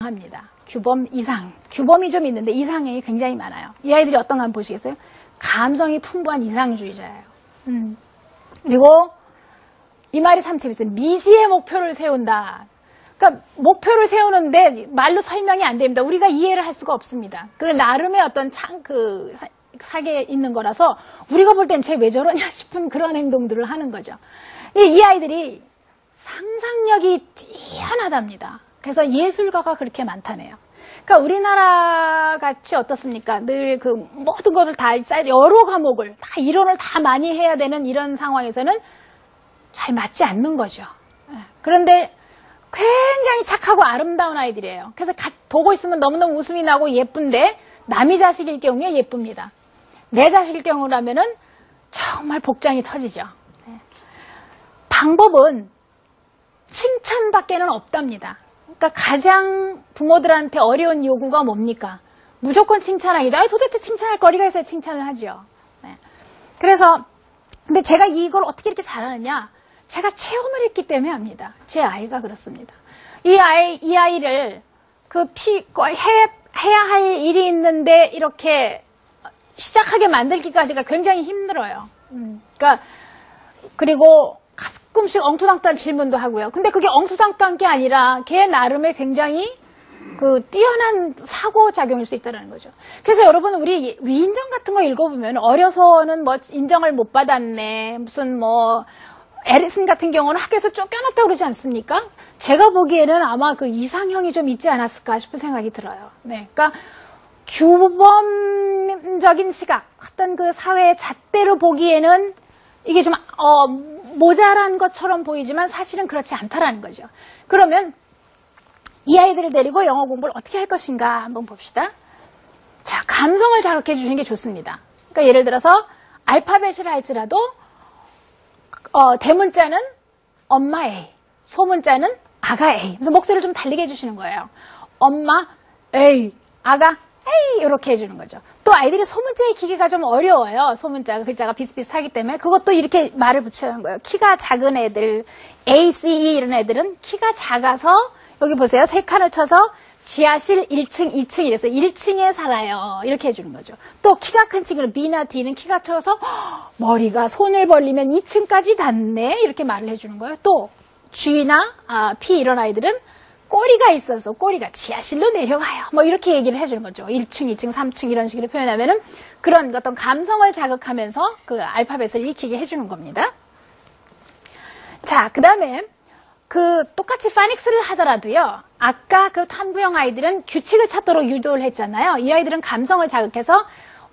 합니다. 규범 이상. 규범이 좀 있는데 이상형이 굉장히 많아요. 이 아이들이 어떤가 한번 보시겠어요? 감성이 풍부한 이상주의자예요. 그리고 이 말이 참 재밌어요. 미지의 목표를 세운다. 그러니까 목표를 세우는데 말로 설명이 안 됩니다. 우리가 이해를 할 수가 없습니다. 그 나름의 어떤 사계에 있는 거라서 우리가 볼 땐 쟤 왜 저러냐 싶은 그런 행동들을 하는 거죠. 이 아이들이 상상력이 뛰어나답니다. 그래서 예술가가 그렇게 많다네요. 그러니까 우리나라 같이 어떻습니까? 늘 그 모든 것을 다 여러 과목을 다 이론을 다 많이 해야 되는 이런 상황에서는 잘 맞지 않는 거죠. 그런데 굉장히 착하고 아름다운 아이들이에요. 그래서 보고 있으면 너무너무 웃음이 나고 예쁜데 남의 자식일 경우에 예쁩니다. 내 자식일 경우라면은 정말 복장이 터지죠. 방법은 칭찬밖에는 없답니다. 그러니까 가장 부모들한테 어려운 요구가 뭡니까? 무조건 칭찬하기죠. 도대체 칭찬할 거리가 있어야 칭찬을 하죠. 그래서 근데 제가 이걸 어떻게 이렇게 잘하느냐? 제가 체험을 했기 때문에 합니다. 제 아이가 그렇습니다. 이 아이를 해야 할 일이 있는데 이렇게 시작하게 만들기까지가 굉장히 힘들어요. 그러니까 그리고 가끔씩 엉투당투한 질문도 하고요. 근데 그게 엉투당투한 게 아니라 걔 나름의 굉장히 뛰어난 사고작용일 수 있다는 거죠. 그래서 여러분 우리 위인전 같은 거 읽어보면 어려서는 뭐 인정을 못 받았네. 무슨 뭐 에리슨 같은 경우는 학교에서 쫓겨났다고 그러지 않습니까? 제가 보기에는 아마 그 이상형이 좀 있지 않았을까 싶은 생각이 들어요. 네. 그러니까 규범적인 시각, 어떤 그 사회의 잣대로 보기에는 이게 좀 모자란 것처럼 보이지만 사실은 그렇지 않다라는 거죠. 그러면 이 아이들을 데리고 영어 공부를 어떻게 할 것인가 한번 봅시다. 자, 감성을 자극해 주는 게 좋습니다. 그러니까 예를 들어서 알파벳을 할지라도 대문자는 엄마 A, 소문자는 아가 A. 그래서 목소리를 좀 달리게 해주시는 거예요. 엄마 A, 아가 A 이렇게 해주는 거죠. 또 아이들이 소문자의 기계가 좀 어려워요. 소문자가 글자가 비슷비슷하기 때문에 그것도 이렇게 말을 붙여야 하는 거예요. 키가 작은 애들, A, C, E 이런 애들은 키가 작아서 여기 보세요. 세 칸을 쳐서 지하실 1층, 2층 이래서 1층에 살아요. 이렇게 해주는 거죠. 또 키가 큰 친구는 B나 D는 키가 커서 머리가 손을 벌리면 2층까지 닿네. 이렇게 말을 해주는 거예요. 또 G나 P 이런 아이들은 꼬리가 있어서 꼬리가 지하실로 내려와요. 뭐 이렇게 얘기를 해주는 거죠. 1층, 2층, 3층 이런 식으로 표현하면은 그런 어떤 감성을 자극하면서 그 알파벳을 익히게 해주는 겁니다. 자, 그 다음에 똑같이 파닉스를 하더라도요. 아까 그 탄부형 아이들은 규칙을 찾도록 유도를 했잖아요. 이 아이들은 감성을 자극해서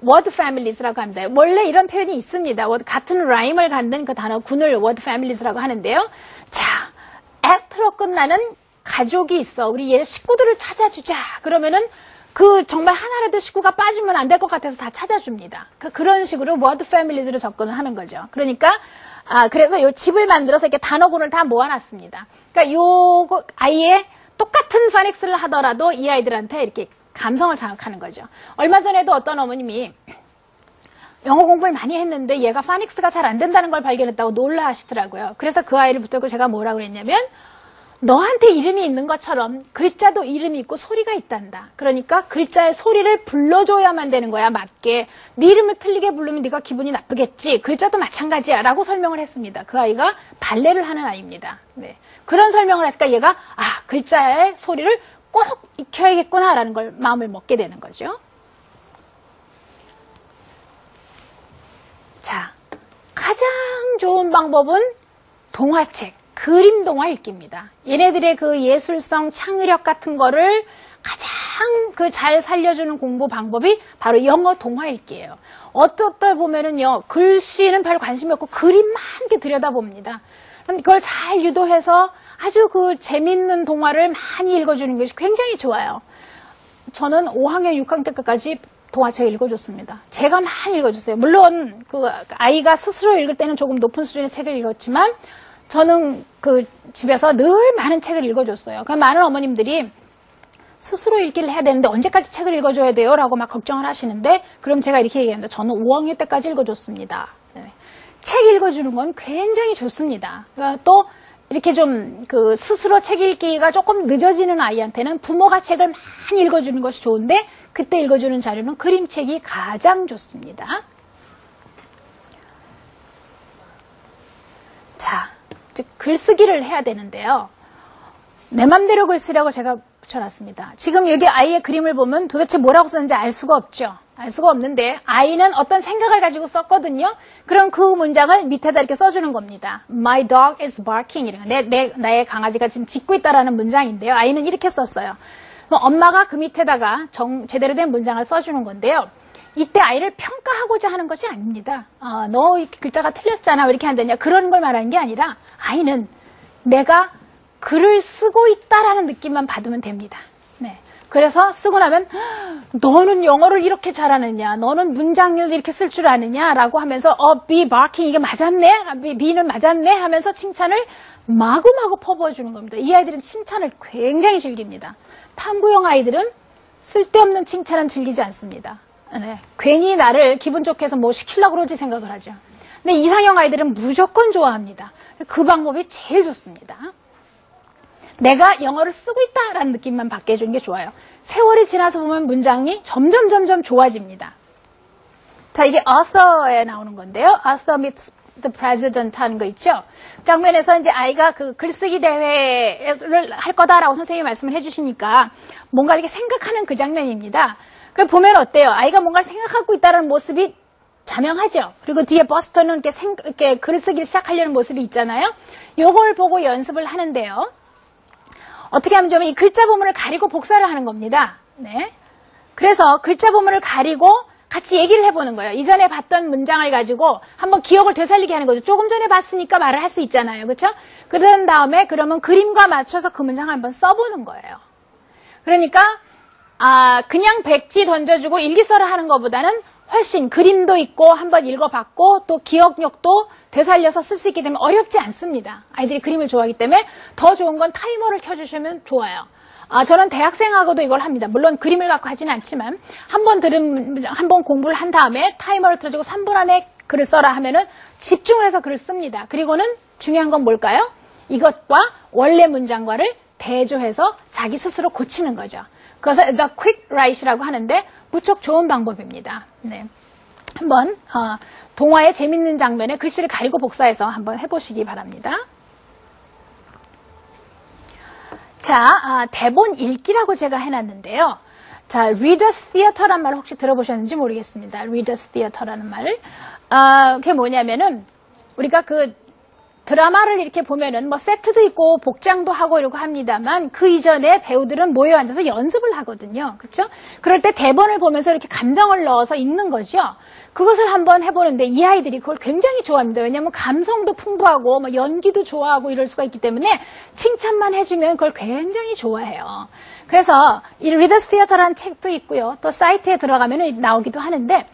word families라고 합니다. 원래 이런 표현이 있습니다. 같은 라임을 갖는 그 단어 군을 word families라고 하는데요. 자, at로 끝나는 가족이 있어. 우리 얘 식구들을 찾아주자. 그러면은 정말 하나라도 식구가 빠지면 안 될 것 같아서 다 찾아줍니다. 그런 식으로 word families로 접근을 하는 거죠. 그러니까 그래서 요 집을 만들어서 이렇게 단어군을 다 모아놨습니다. 그러니까 요 아이의 똑같은 파닉스를 하더라도 이 아이들한테 이렇게 감성을 자극하는 거죠. 얼마 전에도 어떤 어머님이 영어 공부를 많이 했는데 얘가 파닉스가 잘 안 된다는 걸 발견했다고 놀라 하시더라고요. 그래서 그 아이를 붙들고 제가 뭐라고 그랬냐면 너한테 이름이 있는 것처럼 글자도 이름이 있고 소리가 있단다. 그러니까 글자의 소리를 불러줘야만 되는 거야. 맞게. 네 이름을 틀리게 부르면 네가 기분이 나쁘겠지. 글자도 마찬가지야 라고 설명을 했습니다. 그 아이가 발레를 하는 아이입니다. 네. 그런 설명을 했으니까 얘가 글자의 소리를 꼭 익혀야겠구나 라는 걸 마음을 먹게 되는 거죠. 자, 가장 좋은 방법은 동화책. 그림 동화 읽기입니다. 얘네들의 그 예술성, 창의력 같은 거를 가장 잘 살려주는 공부 방법이 바로 영어 동화 읽기예요. 어떨 보면은요, 글씨는 별로 관심이 없고 그림만 이렇게 들여다봅니다. 그걸 잘 유도해서 아주 재밌는 동화를 많이 읽어주는 것이 굉장히 좋아요. 저는 5학년, 6학년 때까지 동화책 읽어줬습니다. 제가 많이 읽어줬어요. 물론 아이가 스스로 읽을 때는 조금 높은 수준의 책을 읽었지만 저는 집에서 늘 많은 책을 읽어줬어요. 많은 어머님들이 스스로 읽기를 해야 되는데 언제까지 책을 읽어줘야 돼요? 라고 막 걱정을 하시는데 그럼 제가 이렇게 얘기합니다. 저는 5학년 때까지 읽어줬습니다. 네. 책 읽어주는 건 굉장히 좋습니다. 그러니까 또 이렇게 좀 그 스스로 책 읽기가 조금 늦어지는 아이한테는 부모가 책을 많이 읽어주는 것이 좋은데 그때 읽어주는 자료는 그림책이 가장 좋습니다. 자, 글쓰기를 해야 되는데요. 내 맘대로 글 쓰라고 제가 붙여놨습니다. 지금 여기 아이의 그림을 보면 도대체 뭐라고 썼는지 알 수가 없죠. 알 수가 없는데 아이는 어떤 생각을 가지고 썼거든요. 그럼 그 문장을 밑에다 이렇게 써주는 겁니다. My dog is barking. 나의 강아지가 지금 짖고 있다라는 문장인데요. 아이는 이렇게 썼어요. 엄마가 그 밑에다가 제대로 된 문장을 써주는 건데요. 이때 아이를 평가하고자 하는 것이 아닙니다. 너 글자가 틀렸잖아. 왜 이렇게 안 되냐. 그런 걸 말하는 게 아니라 아이는 내가 글을 쓰고 있다라는 느낌만 받으면 됩니다. 네. 그래서 쓰고 나면 너는 영어를 이렇게 잘하느냐, 너는 문장률 이렇게 쓸 줄 아느냐 라고 하면서 be barking 이게 맞았네, B는 맞았네 하면서 칭찬을 마구마구 퍼부어주는 겁니다. 이 아이들은 칭찬을 굉장히 즐깁니다. 탐구형 아이들은 쓸데없는 칭찬은 즐기지 않습니다. 네. 괜히 나를 기분 좋게 해서 뭐 시키려고 그러지 생각을 하죠. 근데 이상형 아이들은 무조건 좋아합니다. 그 방법이 제일 좋습니다. 내가 영어를 쓰고 있다라는 느낌만 받게 해주는 게 좋아요. 세월이 지나서 보면 문장이 점점 좋아집니다. 자, 이게 author에 나오는 건데요. author meets the president 하는 거 있죠. 장면에서 이제 아이가 그 글쓰기 대회를 할 거다라고 선생님이 말씀을 해주시니까 뭔가 이렇게 생각하는 그 장면입니다. 그 보면 어때요? 아이가 뭔가를 생각하고 있다는 모습이 자명하죠. 그리고 뒤에 버스터는 이렇게 글쓰기를 시작하려는 모습이 있잖아요. 요걸 보고 연습을 하는데요. 어떻게 하면 좀 이 글자 부분을 가리고 복사를 하는 겁니다. 네. 그래서 글자 부분을 가리고 같이 얘기를 해보는 거예요. 이전에 봤던 문장을 가지고 한번 기억을 되살리게 하는 거죠. 조금 전에 봤으니까 말을 할 수 있잖아요. 그렇죠? 그런 다음에 그러면 그림과 맞춰서 그 문장을 한번 써보는 거예요. 그러니까 그냥 백지 던져주고 일기서를 하는 것보다는 훨씬 그림도 있고 한번 읽어봤고 또 기억력도 되살려서 쓸 수 있기 때문에 어렵지 않습니다. 아이들이 그림을 좋아하기 때문에 더 좋은 건 타이머를 켜주시면 좋아요. 저는 대학생하고도 이걸 합니다. 물론 그림을 갖고 하지는 않지만 한번 공부를 한 다음에 타이머를 틀어주고 3분 안에 글을 써라 하면은 집중을 해서 글을 씁니다. 그리고는 중요한 건 뭘까요? 이것과 원래 문장과를 대조해서 자기 스스로 고치는 거죠. 그래서 the quick write이라고 하는데 무척 좋은 방법입니다. 네. 한번 동화의 재밌는 장면에 글씨를 가리고 복사해서 한번 해보시기 바랍니다. 자, 대본 읽기라고 제가 해놨는데요. 자, Reader's Theater란 말을 혹시 들어보셨는지 모르겠습니다. Reader's Theater라는 말. 그게 뭐냐면은 우리가 그 드라마를 이렇게 보면은 뭐 세트도 있고 복장도 하고 이러고 합니다만 그 이전에 배우들은 모여 앉아서 연습을 하거든요. 그렇죠? 그럴 때 대본을 보면서 이렇게 감정을 넣어서 읽는 거죠. 그것을 한번 해보는데 이 아이들이 그걸 굉장히 좋아합니다. 왜냐하면 감성도 풍부하고 뭐 연기도 좋아하고 이럴 수가 있기 때문에 칭찬만 해주면 그걸 굉장히 좋아해요. 그래서 이 Reader's Theater라는 책도 있고요. 또 사이트에 들어가면 나오기도 하는데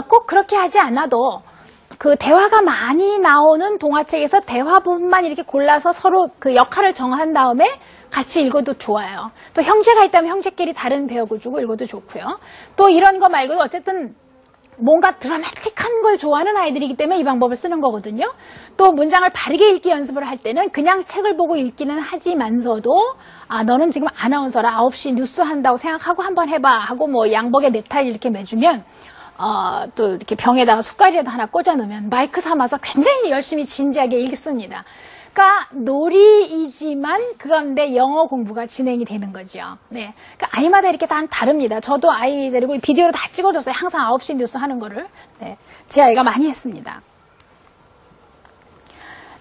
꼭 그렇게 하지 않아도 그 대화가 많이 나오는 동화책에서 대화 부분만 이렇게 골라서 서로 그 역할을 정한 다음에 같이 읽어도 좋아요. 또 형제가 있다면 형제끼리 다른 배역을 주고 읽어도 좋고요. 또 이런 거 말고도 어쨌든 뭔가 드라마틱한 걸 좋아하는 아이들이기 때문에 이 방법을 쓰는 거거든요. 또 문장을 바르게 읽기 연습을 할 때는 그냥 책을 보고 읽기는 하지만서도 너는 지금 아나운서라 9시 뉴스 한다고 생각하고 한번 해봐 하고 뭐 양복에 넥타이 이렇게 매주면 또 이렇게 병에다가 숟갈이라도 하나 꽂아 놓으면 마이크 삼아서 굉장히 열심히 진지하게 읽습니다. 그러니까 놀이이지만 그 가운데 영어 공부가 진행이 되는 거죠. 네. 그러니까 아이마다 이렇게 다 다릅니다. 저도 아이 데리고 비디오로 다 찍어줬어요. 항상 9시 뉴스 하는 거를. 네. 제 아이가 많이 했습니다.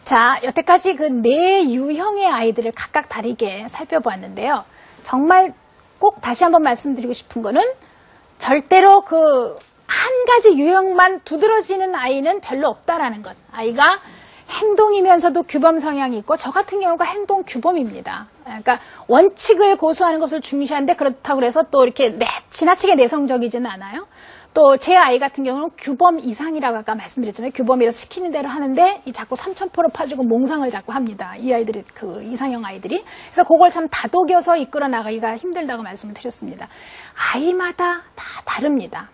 자, 여태까지 그 4유형의 아이들을 각각 다르게 살펴보았는데요. 정말 꼭 다시 한번 말씀드리고 싶은 거는 절대로 그 한 가지 유형만 두드러지는 아이는 별로 없다라는 것. 아이가 행동이면서도 규범 성향이 있고 저 같은 경우가 행동 규범입니다. 그러니까 원칙을 고수하는 것을 중시하는데 그렇다고 해서 또 이렇게 지나치게 내성적이지는 않아요. 또 제 아이 같은 경우는 규범 이상이라고 아까 말씀드렸잖아요. 규범이라서 시키는 대로 하는데 자꾸 삼천포를 파주고 몽상을 자꾸 합니다. 이 아이들이 그 이상형 아이들이. 그래서 그걸 참 다독여서 이끌어 나가기가 힘들다고 말씀을 드렸습니다. 아이마다 다 다릅니다.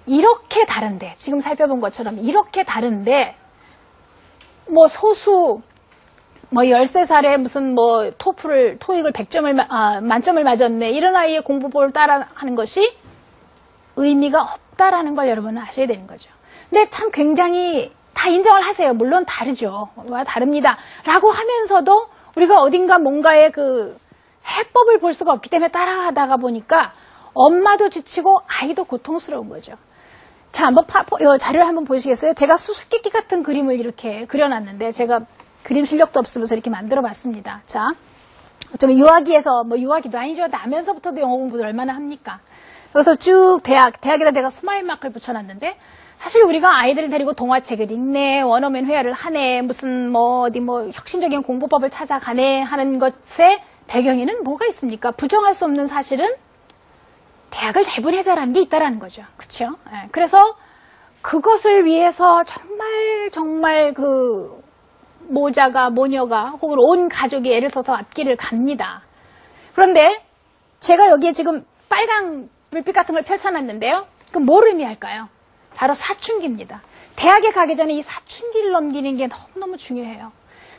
이렇게 다른데 지금 살펴본 것처럼 이렇게 다른데 뭐 소수 뭐 13살에 무슨 뭐 토익을 100점을, 만점을 맞았네. 이런 아이의 공부법을 따라 하는 것이 의미가 없다라는 걸 여러분은 아셔야 되는 거죠. 근데 참 굉장히 다 인정을 하세요. 물론 다르죠. 다릅니다. 라고 하면서도 우리가 어딘가 뭔가의 그 해법을 볼 수가 없기 때문에 따라하다가 보니까 엄마도 지치고 아이도 고통스러운 거죠. 자, 한번 자료를 한번 보시겠어요? 제가 수수께끼 같은 그림을 이렇게 그려놨는데 제가 그림 실력도 없으면서 이렇게 만들어 봤습니다. 자, 좀 유아기에서, 뭐 유아기도 아니죠. 나면서부터도 영어 공부를 얼마나 합니까? 그래서 쭉 대학에다 제가 스마일 마크를 붙여놨는데 사실 우리가 아이들을 데리고 동화책을 읽네, 원어민 회화를 하네, 무슨 어디 혁신적인 공부법을 찾아가네 하는 것의 배경에는 뭐가 있습니까? 부정할 수 없는 사실은 대학을 잘 보내자라는 게 있다라는 거죠. 그렇죠? 네. 그래서 그것을 위해서 정말 그 모녀가 혹은 온 가족이 애를 써서 앞길을 갑니다. 그런데 제가 여기에 지금 빨강 불빛 같은 걸 펼쳐놨는데요. 그럼 뭘 의미할까요? 바로 사춘기입니다. 대학에 가기 전에 이 사춘기를 넘기는 게 너무너무 중요해요.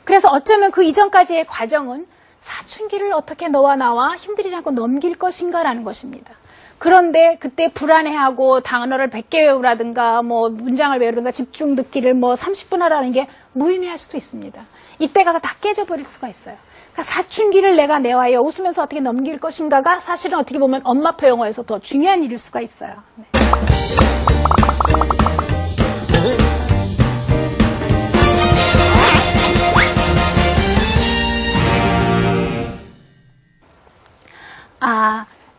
그래서 어쩌면 그 이전까지의 과정은 사춘기를 어떻게 너와 나와 힘들이지 않고 넘길 것인가라는 것입니다. 그런데 그때 불안해하고 단어를 100개 외우라든가 문장을 외우라든가 집중 듣기를 30분 하라는 게 무의미할 수도 있습니다. 이때 가서 다 깨져버릴 수가 있어요. 그러니까 사춘기를 내가 내 아이와 웃으면서 어떻게 넘길 것인가가 사실은 어떻게 보면 엄마표 영어에서 더 중요한 일일 수가 있어요. 네.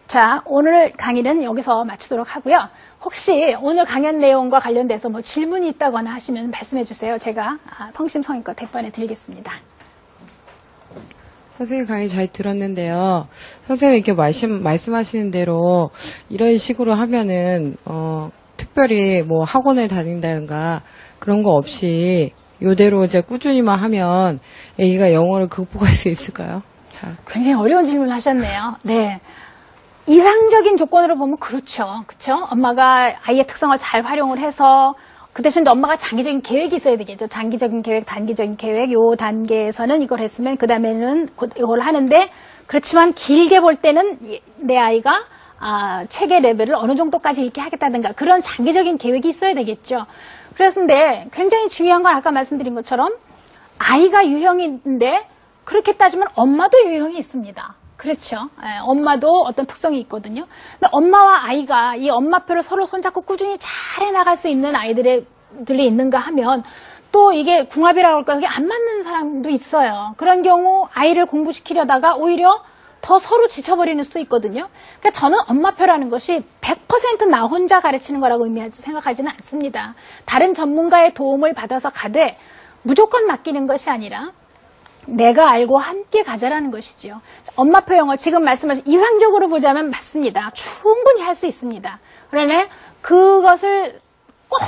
자, 오늘 강의는 여기서 마치도록 하고요. 혹시 오늘 강연 내용과 관련돼서 질문이 있다거나 하시면 말씀해 주세요. 제가 성심성의껏 대변해 드리겠습니다. 선생님 강의 잘 들었는데요. 선생님 이렇게 말씀하시는 대로 이런 식으로 하면은 특별히 학원을 다닌다든가 그런 거 없이 이대로 이제 꾸준히만 하면 애기가 영어를 극복할 수 있을까요? 자. 굉장히 어려운 질문을 하셨네요. 네. 이상적인 조건으로 보면 그렇죠. 엄마가 아이의 특성을 잘 활용을 해서 그 대신 엄마가 장기적인 계획이 있어야 되겠죠. 장기적인 계획, 단기적인 계획. 요 단계에서는 이걸 했으면 그 다음에는 이걸 하는데 그렇지만 길게 볼 때는 내 아이가 체계 레벨을 어느 정도까지 읽게 하겠다든가 그런 장기적인 계획이 있어야 되겠죠. 그런데 굉장히 중요한 건 아까 말씀드린 것처럼 아이가 유형인데 그렇게 따지면 엄마도 유형이 있습니다. 그렇죠. 엄마도 어떤 특성이 있거든요. 근데 엄마와 아이가 이 엄마표를 서로 손잡고 꾸준히 잘 해나갈 수 있는 아이들이 있는가 하면 또 이게 궁합이라고 할까요? 그게 안 맞는 사람도 있어요. 그런 경우 아이를 공부시키려다가 오히려 더 서로 지쳐버리는 수도 있거든요. 그러니까 저는 엄마표라는 것이 100% 나 혼자 가르치는 거라고 생각하지는 않습니다. 다른 전문가의 도움을 받아서 가되 무조건 맡기는 것이 아니라 내가 알고 함께 가자라는 것이죠. 엄마표 영어 지금 말씀하신 이상적으로 보자면 맞습니다. 충분히 할 수 있습니다. 그러나 그것을 꼭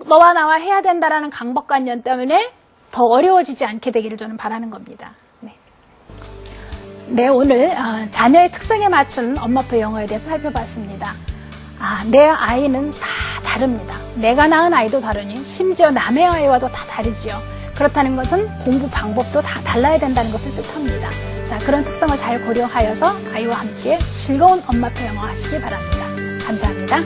너와 나와 해야 된다라는 강박관념 때문에 더 어려워지지 않게 되기를 저는 바라는 겁니다. 네, 오늘 자녀의 특성에 맞춘 엄마표 영어에 대해서 살펴봤습니다. 내 아이는 다 다릅니다. 내가 낳은 아이도 다르니 심지어 남의 아이와도 다 다르지요. 그렇다는 것은 공부 방법도 다 달라야 된다는 것을 뜻합니다. 자, 그런 특성을 잘 고려하여서 아이와 함께 즐거운 엄마표 영어 하시기 바랍니다. 감사합니다.